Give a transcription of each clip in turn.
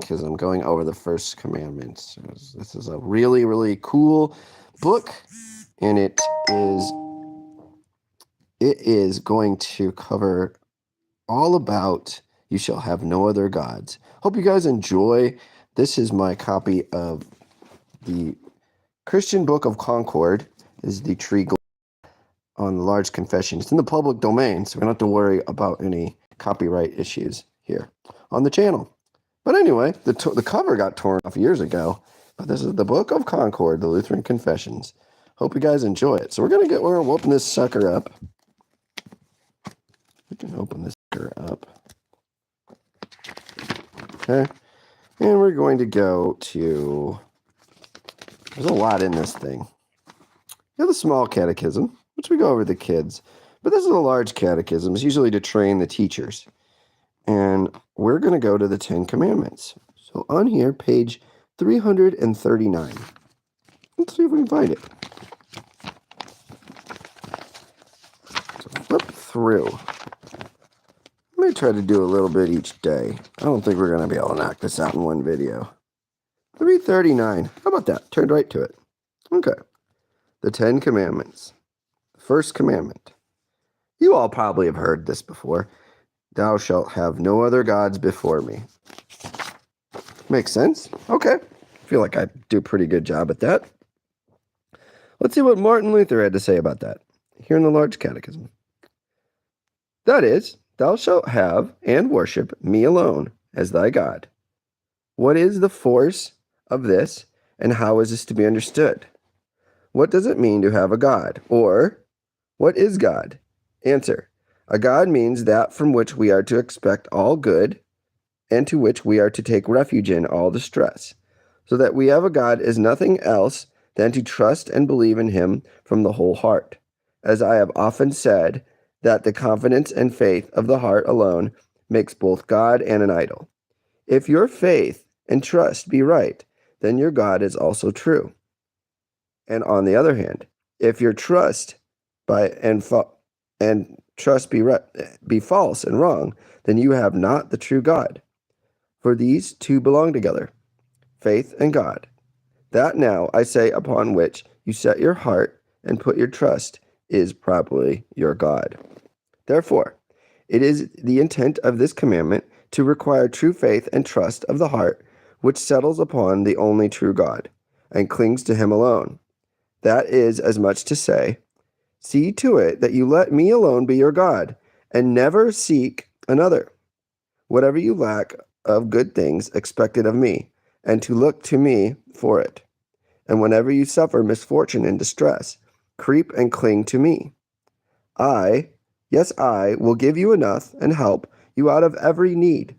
Catechism, going over the first commandment. This is a really, really cool book, and it is going to cover all about you shall have no other gods. Hope you guys enjoy. This is my copy of the Christian Book of Concord. This is the tree on the large confession. It's in the public domain, so we don't have to worry about any copyright issues here on the channel. But anyway, the cover got torn off years ago, but this is the Book of Concord, the Lutheran Confessions. Hope you guys enjoy it. So we're gonna open this sucker up. We can open this sucker up. Okay, and we're going to go to. There's a lot in this thing. You have the small catechism, which we go over the kids, but this is a large catechism. It's usually to train the teachers. And we're going to go to the 10 Commandments. So on here, page 339. Let's see if we can find it. So flip through. I may try to do a little bit each day. I don't think we're going to be able to knock this out in one video. 339. How about that? Turned right to it. Okay. The 10 Commandments. First commandment. You all probably have heard this before. Thou shalt have no other gods before me. Makes sense? Okay. I feel like I do a pretty good job at that. Let's see what Martin Luther had to say about that here in the Large Catechism. That is, thou shalt have and worship me alone as thy God. What is the force of this, and how is this to be understood? What does it mean to have a God? Or, what is God? Answer. A God means that from which we are to expect all good, and to which we are to take refuge in all distress. So that we have a God is nothing else than to trust and believe in him from the whole heart. As I have often said, that the confidence and faith of the heart alone makes both God and an idol. If your faith and trust be right, then your God is also true. And on the other hand, if your trust trust be false and wrong, then you have not the true God. For these two belong together, faith and God. That now, I say, upon which you set your heart and put your trust is properly your God. Therefore, it is the intent of this commandment to require true faith and trust of the heart, which settles upon the only true God, and clings to him alone. That is as much to say, see to it that you let me alone be your God, and never seek another. Whatever you lack of good things expected of me, and to look to me for it. And whenever you suffer misfortune and distress, creep and cling to me. I will give you enough and help you out of every need.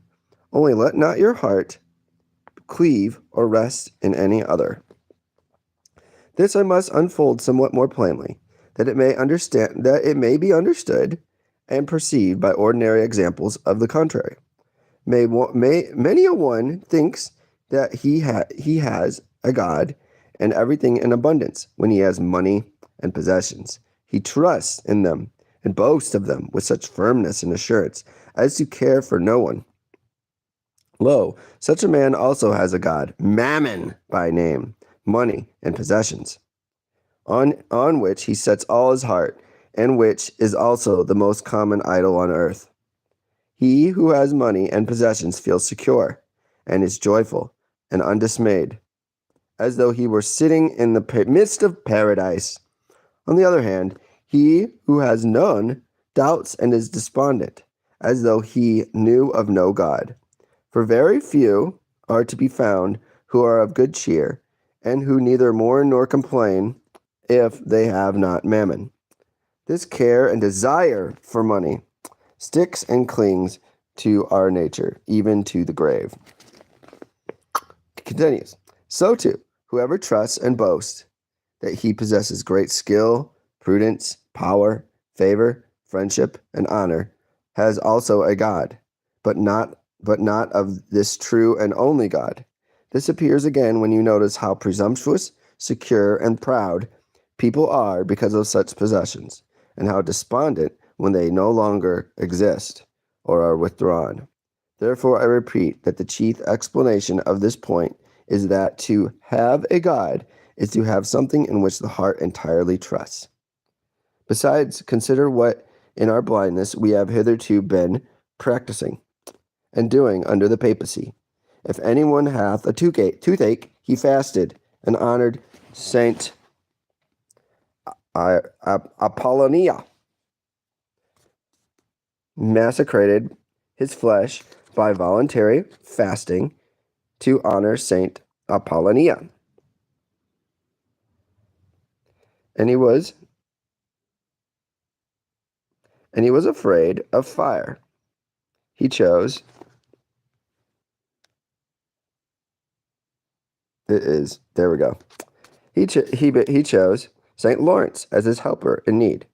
Only let not your heart cleave or rest in any other. This I must unfold somewhat more plainly, that it may be understood and perceived by ordinary examples of the contrary. Many a one thinks that he has a God and everything in abundance when he has money and possessions. He trusts in them and boasts of them with such firmness and assurance as to care for no one. Lo, such a man also has a God, Mammon by name, money and possessions, on which he sets all his heart, and which is also the most common idol on earth. He who has money and possessions feels secure, and is joyful and undismayed, as though he were sitting in the midst of paradise. On the other hand, he who has none doubts and is despondent, as though he knew of no God. For very few are to be found who are of good cheer, and who neither mourn nor complain if they have not mammon. This care and desire for money sticks and clings to our nature, even to the grave. Continues. So too, whoever trusts and boasts that he possesses great skill, prudence, power, favor, friendship, and honor, has also a God, but not of this true and only God. This appears again when you notice how presumptuous, secure, and proud people are because of such possessions, and how despondent when they no longer exist or are withdrawn. Therefore, I repeat that the chief explanation of this point is that to have a God is to have something in which the heart entirely trusts. Besides, consider what in our blindness we have hitherto been practicing and doing under the papacy. If anyone hath a toothache, he fasted and honored Saint Apollonia, massacred his flesh by voluntary fasting to honor Saint Apollonia. And he was afraid of fire. He chose there we go. He chose Saint Lawrence as his helper in need.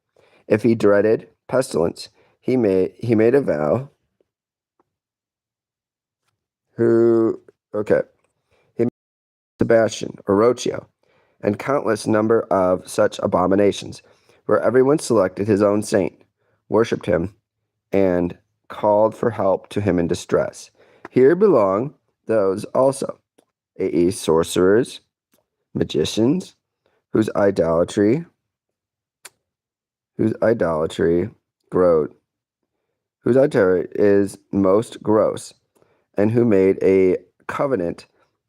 If he dreaded pestilence, he made a vow. He made Sebastian or Roccio, and countless number of such abominations, where everyone selected his own saint, worshipped him, and called for help to him in distress. Here belong those also, i.e., sorcerers, magicians, whose idolatry is most gross, and who made a covenant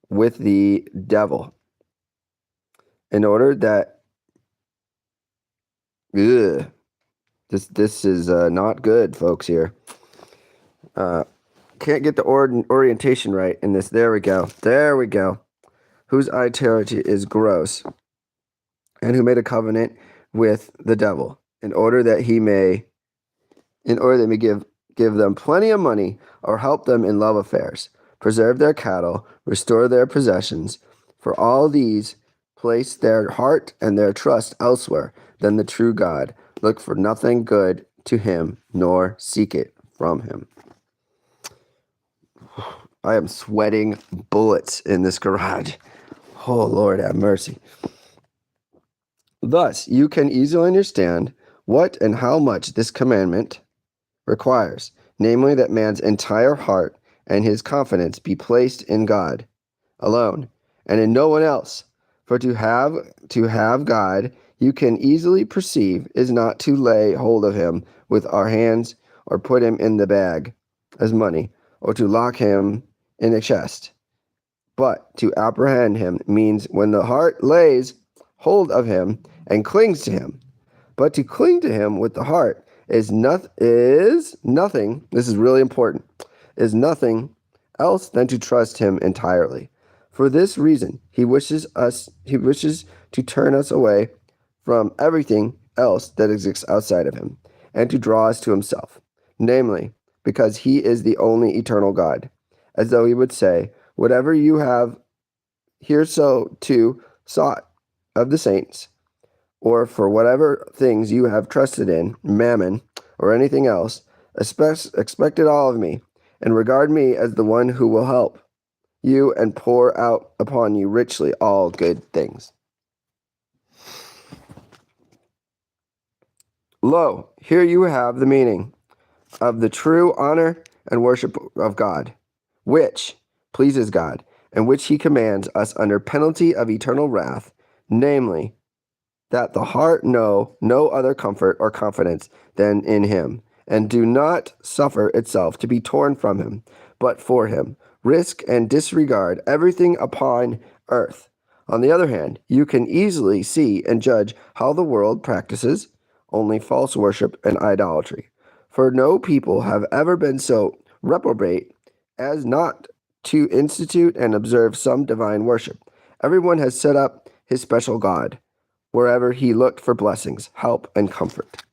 with the devil in order that this is not good, folks. Here can't get the orientation right in this. There we go. Whose idolatry is gross, and who made a covenant with the devil in order that he may give them plenty of money, or help them in love affairs, preserve their cattle, restore their possessions. For all these place their heart and their trust elsewhere than the true God, look for nothing good to him, nor seek it from him. I am sweating bullets in this garage. Oh, Lord, have mercy. Thus, you can easily understand what and how much this commandment requires, namely that man's entire heart and his confidence be placed in God alone, and in no one else. For to have God, you can easily perceive, is not to lay hold of him with our hands, or put him in the bag as money, or to lock him in a chest. But to apprehend him means when the heart lays hold of him and clings to him. But to cling to him with the heart is nothing, this is really important, is nothing else than to trust him entirely. For this reason, he wishes to turn us away from everything else that exists outside of him, and to draw us to himself, namely, because he is the only eternal God, as though he would say, whatever you have hereto sought of the saints, or for whatever things you have trusted in, mammon, or anything else, expect it all of me, and regard me as the one who will help you and pour out upon you richly all good things. Lo, here you have the meaning of the true honor and worship of God, which pleases God, and which he commands us under penalty of eternal wrath, namely, that the heart know no other comfort or confidence than in him, and do not suffer itself to be torn from him, but for him, risk and disregard everything upon earth. On the other hand, you can easily see and judge how the world practices only false worship and idolatry. For no people have ever been so reprobate as not to institute and observe some divine worship. Everyone has set up his special God, wherever he looked for blessings, help, and comfort.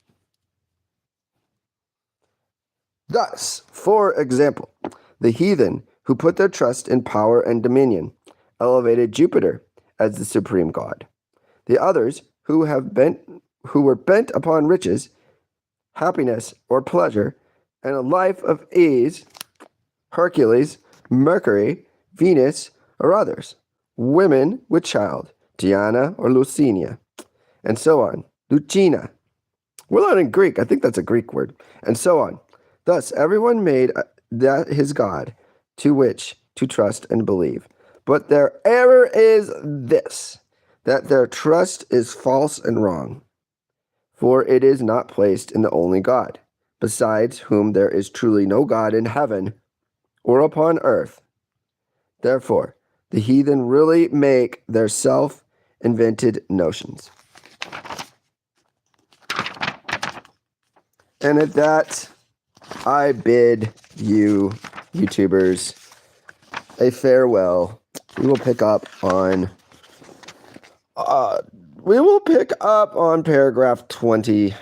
Thus, for example, the heathen who put their trust in power and dominion elevated Jupiter as the supreme god. The others who were bent upon riches, happiness, or pleasure, and a life of ease, Hercules, Mercury, Venus, or others, women with child, Diana or Lucinia, and so on, Lucina. We're learning Greek. I think that's a Greek word. And so on. Thus, everyone made that his God, to which to trust and believe. But their error is this, that their trust is false and wrong. For it is not placed in the only God, besides whom there is truly no God in heaven or upon earth. Therefore, the heathen really make their self-invented notions. And at that, I bid you, YouTubers, a farewell. We will pick up on paragraph 20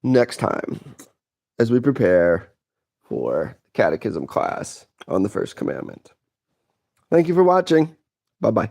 next time as we prepare for Catechism class on the first commandment. Thank you for watching. Bye-bye.